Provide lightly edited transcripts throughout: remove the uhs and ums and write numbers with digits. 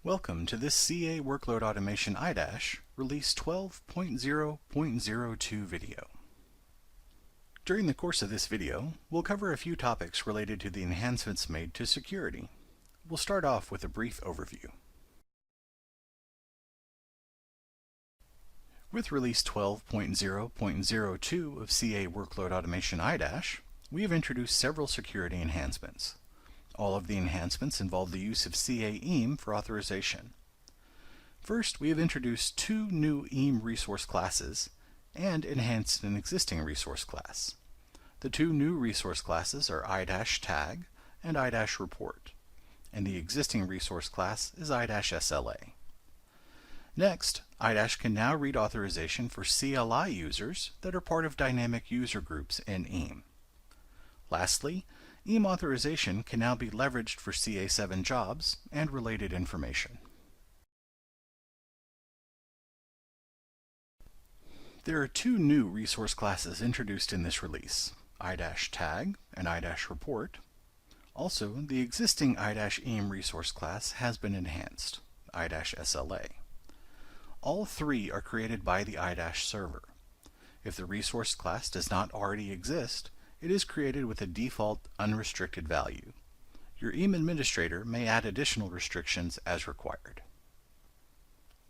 Welcome to this CA Workload Automation Dash Release 12.0.02 video. During the course of this video, we'll cover a few topics related to the enhancements made to security. We'll start off with a brief overview. With Release 12.0.02 of CA Workload Automation Dash, we have introduced several security enhancements. All of the enhancements involve the use of CA EEM for authorization. First, we have introduced two new EEM resource classes and enhanced an existing resource class. The two new resource classes are Idash-tag and Idash-report, and the existing resource class is Idash-sla. Next, Idash can now read authorization for CLI users that are part of dynamic user groups in EEM. Lastly, EEM authorization can now be leveraged for CA7 jobs and related information. There are two new resource classes introduced in this release, Idash-tag and Idash-report. Also, the existing Idash EEM resource class has been enhanced, Idash-sla. All three are created by the Idash server. If the resource class does not already exist, it is created with a default unrestricted value. Your EEM administrator may add additional restrictions as required.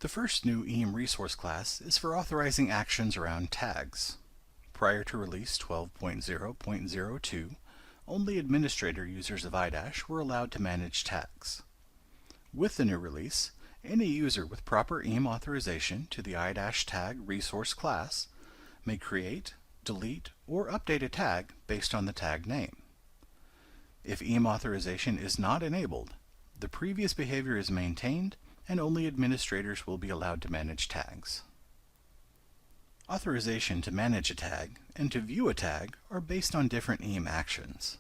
The first new EEM resource class is for authorizing actions around tags. Prior to Release 12.0.02, only administrator users of Idash were allowed to manage tags. With the new release, any user with proper EEM authorization to the Idash-tag resource class may create, delete, or update a tag based on the tag name. If EEM authorization is not enabled, the previous behavior is maintained and only administrators will be allowed to manage tags. Authorization to manage a tag and to view a tag are based on different EEM actions.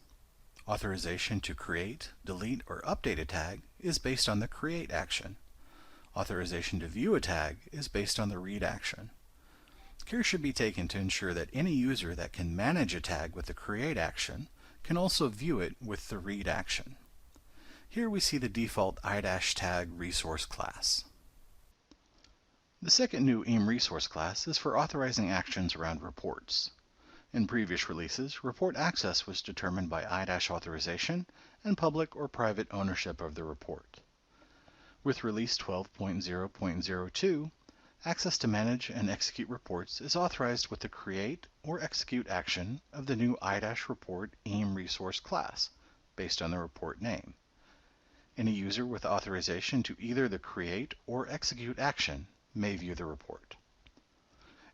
Authorization to create, delete, or update a tag is based on the create action. Authorization to view a tag is based on the read action. Care should be taken to ensure that any user that can manage a tag with the create action can also view it with the read action. Here we see the default Idash-tag resource class. The second new EEM resource class is for authorizing actions around reports. In previous releases, report access was determined by Idash authorization and public or private ownership of the report. With Release 12.0.02, access to manage and execute reports is authorized with the create or execute action of the new Idash-report EEM resource class, based on the report name. Any user with authorization to either the create or execute action may view the report.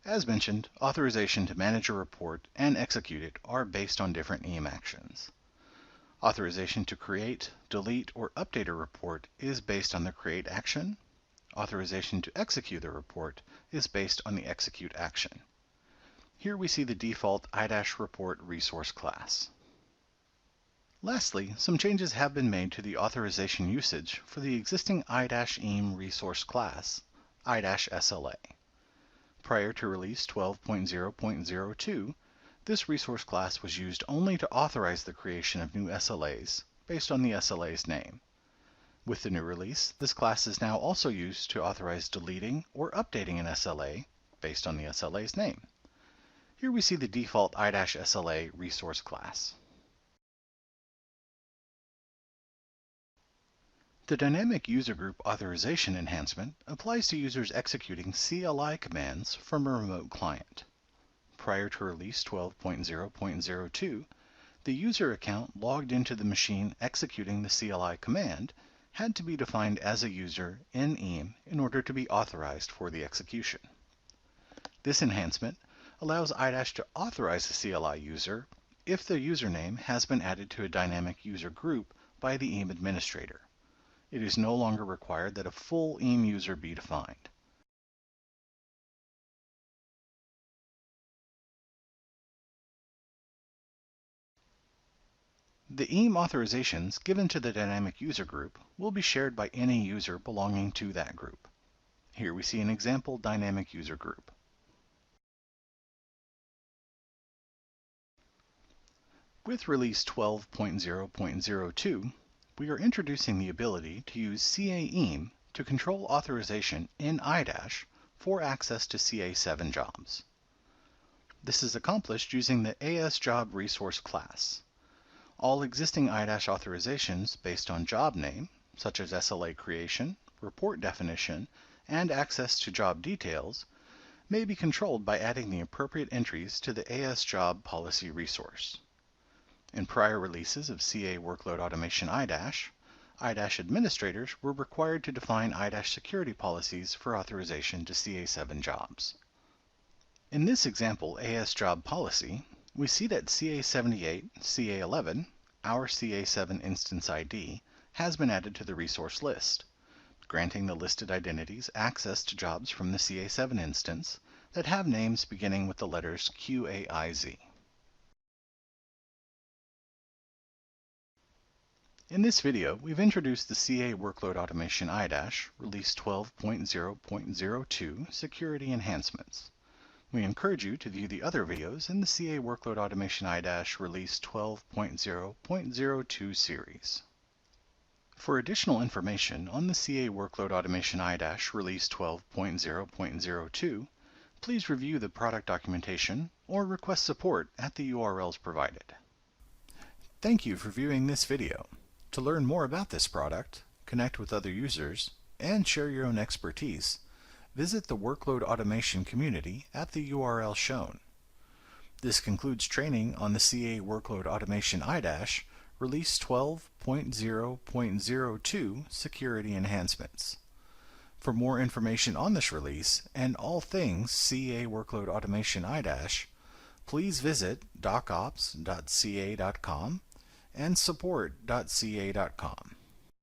As mentioned, authorization to manage a report and execute it are based on different EEM actions. Authorization to create, delete, or update a report is based on the create action. Authorization to execute the report is based on the execute action. Here we see the default Idash-report resource class. Lastly, some changes have been made to the authorization usage for the existing Idash EEM resource class, Idash-sla. Prior to Release 12.0.02, this resource class was used only to authorize the creation of new SLAs based on the SLA's name. With the new release, this class is now also used to authorize deleting or updating an SLA based on the SLA's name. Here we see the default Idash-sla resource class. The Dynamic User Group Authorization enhancement applies to users executing CLI commands from a remote client. Prior to Release 12.0.02, the user account logged into the machine executing the CLI command had to be defined as a user in EEM in order to be authorized for the execution. This enhancement allows Idash to authorize a CLI user if the username has been added to a dynamic user group by the EEM administrator. It is no longer required that a full EEM user be defined. The EEM authorizations given to the dynamic user group will be shared by any user belonging to that group. Here we see an example dynamic user group. With Release 12.0.02, we are introducing the ability to use CA EEM to control authorization in Idash for access to CA7 jobs. This is accomplished using the AS-Job Resource Class. All existing Idash authorizations based on job name, such as SLA creation, report definition, and access to job details, may be controlled by adding the appropriate entries to the AS-Job policy resource. In prior releases of CA Workload Automation Idash, Idash administrators were required to define Idash security policies for authorization to CA7 jobs. In this example AS-Job policy, we see that CA78, CA11, our CA7 instance ID, has been added to the resource list, granting the listed identities access to jobs from the CA7 instance that have names beginning with the letters QAIZ. In this video, we've introduced the CA Workload Automation Idash Release 12.0.02 Security Enhancements. We encourage you to view the other videos in the CA Workload Automation Idash Release 12.0.02 series. For additional information on the CA Workload Automation Idash Release 12.0.02, please review the product documentation or request support at the URLs provided. Thank you for viewing this video. To learn more about this product, connect with other users, and share your own expertise, visit the Workload Automation community at the URL shown. This concludes training on the CA Workload Automation Idash Release 12.0.02 Security Enhancements. For more information on this release and all things CA Workload Automation Idash, please visit docops.ca.com and support.ca.com.